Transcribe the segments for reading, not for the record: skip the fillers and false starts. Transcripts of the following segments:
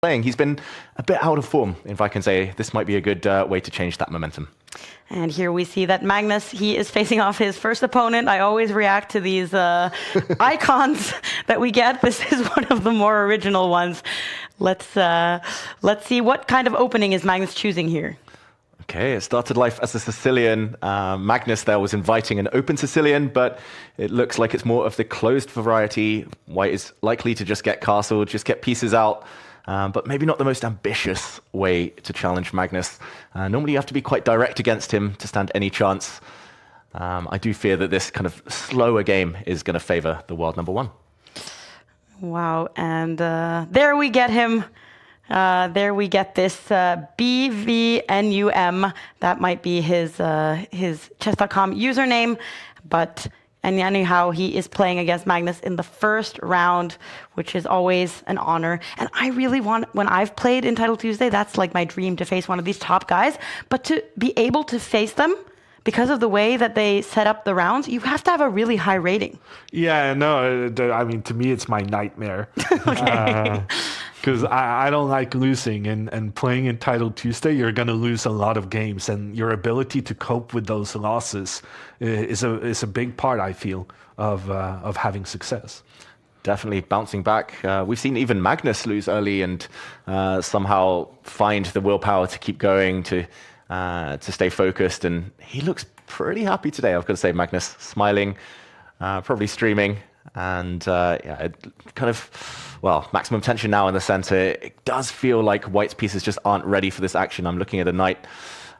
playing. He's been a bit out of form, if I can say. This might be a good way to change that momentum. And here we see that Magnus, he is facing off his first opponent. I always react to these icons that we get. This is one of the more original ones. Let's see what kind of opening is Magnus choosing here. Okay, it started life as a Sicilian. Magnus there was inviting an open Sicilian, but it looks like it's more of the closed variety. White is likely to just get castled, just get pieces out, but maybe not the most ambitious way to challenge Magnus. Normally you have to be quite direct against him to stand any chance. I do fear that this kind of slower game is going to favor the world number one. Wow, and there we get him. There we get this BVNUM. That might be his chess.com username, but and anyhow, he is playing against Magnus in the first round, which is always an honor. And I really want, when I've played in Title Tuesday, that's like my dream, to face one of these top guys. But to be able to face them, because of the way that they set up the rounds, you have to have a really high rating. Yeah, no, I mean, to me, it's my nightmare. Because I don't like losing, and playing in Title Tuesday, you're going to lose a lot of games, and your ability to cope with those losses is a big part, I feel, of having success. Definitely bouncing back. We've seen even Magnus lose early and somehow find the willpower to keep going, to stay focused, and he looks pretty happy today, I've got to say. Magnus smiling, probably streaming, and yeah, kind of, well, maximum tension now in the center. It does feel like White's pieces just aren't ready for this action. I'm looking at a knight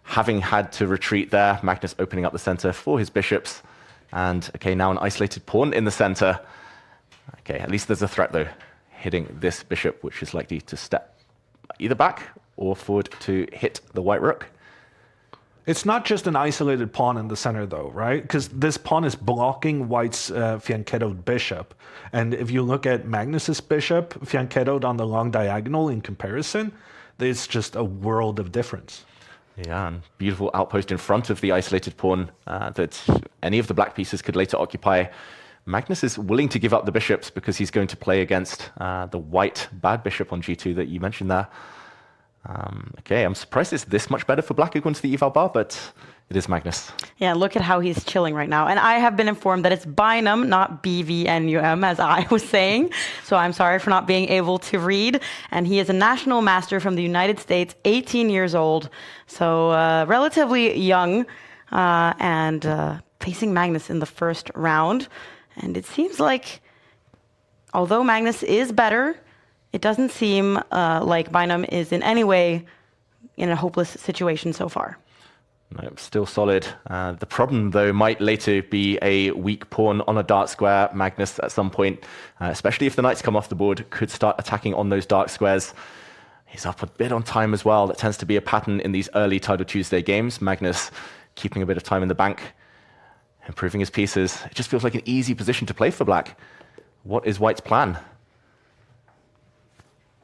having had to retreat there. Magnus opening up the center for his bishops, and okay, now an isolated pawn in the center. Okay, at least there's a threat though, hitting this bishop, which is likely to step either back or forward to hit the white rook. It's not just an isolated pawn in the center, though, right? Because this pawn is blocking White's fianchettoed bishop. And if you look at Magnus's bishop, fianchettoed on the long diagonal in comparison, it's just a world of difference. Yeah, and beautiful outpost in front of the isolated pawn that any of the black pieces could later occupy. Magnus is willing to give up the bishops because he's going to play against the white bad bishop on g2 that you mentioned there. Okay, I'm surprised it's this much better for black against the eval bar, but it is Magnus. Yeah, look at how he's chilling right now. And I have been informed that it's Bynum, not BVNUM, as I was saying. So I'm sorry for not being able to read. And he is a national master from the United States, 18 years old. So relatively young, and facing Magnus in the first round. And it seems like, although Magnus is better, it doesn't seem like Bynum is in any way in a hopeless situation so far. No, still solid. The problem, though, might later be a weak pawn on a dark square. Magnus, at some point, especially if the knights come off the board, could start attacking on those dark squares. He's up a bit on time as well. That tends to be a pattern in these early Title Tuesday games. Magnus keeping a bit of time in the bank, improving his pieces. It just feels like an easy position to play for black. What is White's plan?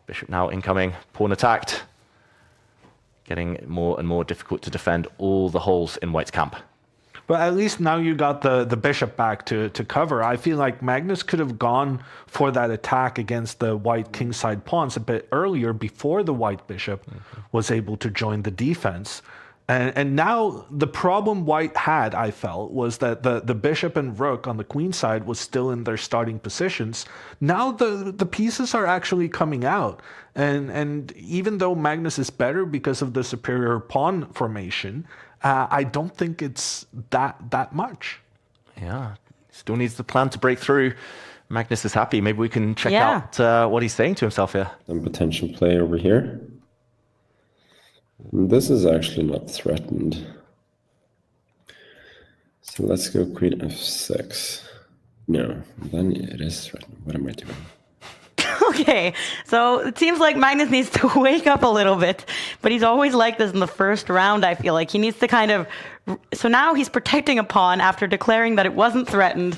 Bishop now incoming, pawn attacked. Getting more and more difficult to defend all the holes in White's camp. But at least now you got the bishop back to cover. I feel like Magnus could have gone for that attack against the white kingside pawns a bit earlier, before the white bishop was able to join the defense. And now the problem White had, I felt, was that the bishop and rook on the queen side was still in their starting positions. Now the pieces are actually coming out. And even though Magnus is better because of the superior pawn formation, I don't think it's that much. Yeah, still needs the plan to break through. Magnus is happy. Maybe we can check out what he's saying to himself here. Some potential play over here. This is actually not threatened. So let's go queen f6. No, then it is threatened. What am I doing? Okay, so it seems like Magnus needs to wake up a little bit, but he's always like this in the first round, I feel like. He needs to kind of... So now he's protecting a pawn after declaring that it wasn't threatened.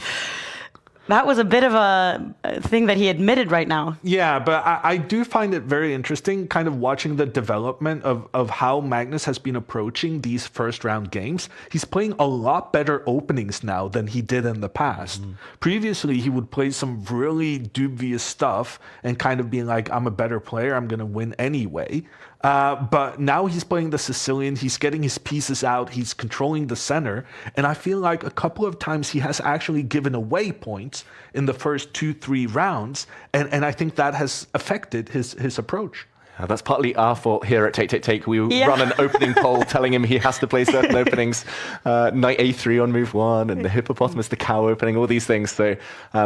That was a bit of a thing that he admitted right now. Yeah, but I do find it very interesting kind of watching the development of how Magnus has been approaching these first round games. He's playing a lot better openings now than he did in the past. Previously, he would play some really dubious stuff and kind of being like, I'm a better player, I'm going to win anyway. But now he's playing the Sicilian, he's getting his pieces out, he's controlling the center, and I feel like a couple of times he has actually given away points in the first 2-3 rounds, and I think that has affected his approach. That's partly our fault here at Take. We run an opening poll telling him he has to play certain openings, knight a3 on move 1, and the hippopotamus, the cow opening, all these things. So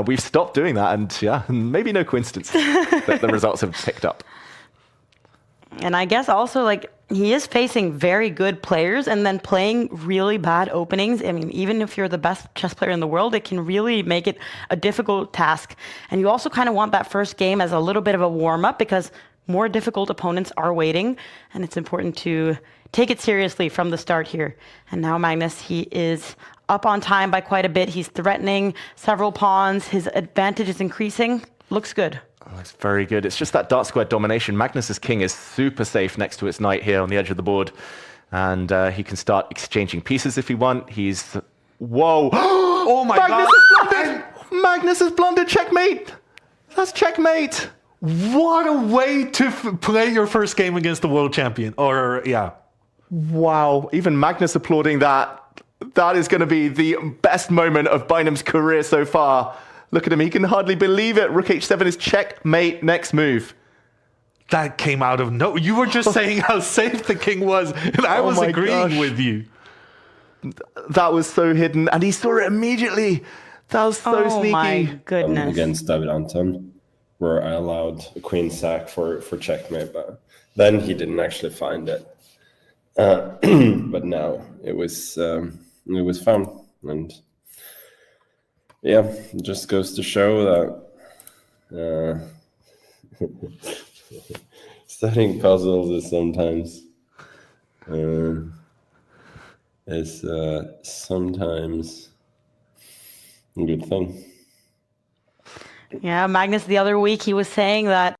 we've stopped doing that, and yeah, maybe no coincidence that the results have picked up. And I guess also, like, he is facing very good players and then playing really bad openings. I mean, even if you're the best chess player in the world, it can really make it a difficult task. And you also kind of want that first game as a little bit of a warm-up because more difficult opponents are waiting, and it's important to take it seriously from the start here. And now Magnus, he is up on time by quite a bit. He's threatening several pawns. His advantage is increasing. Looks good. Oh, it's very good. It's just that dark square domination. Magnus's king is super safe next to its knight here on the edge of the board. And he can start exchanging pieces if he wants. He's... Whoa! Oh my Magnus God! has blundered! Magnus has blundered! Checkmate! That's checkmate! What a way to play your first game against the world champion. Or, yeah. Wow. Even Magnus applauding that. That is going to be the best moment of Bynum's career so far. Look at him. He can hardly believe it. Rook h7 is checkmate next move. That came out of no... You were just saying how safe the king was, and I was agreeing with you. That was so hidden, and he saw it immediately. That was so sneaky. Oh my goodness. Against David Anton, where I allowed a queen sack for checkmate, but then he didn't actually find it. But now it was found, and yeah, it just goes to show that studying puzzles is sometimes a good thing. Yeah, Magnus the other week, he was saying that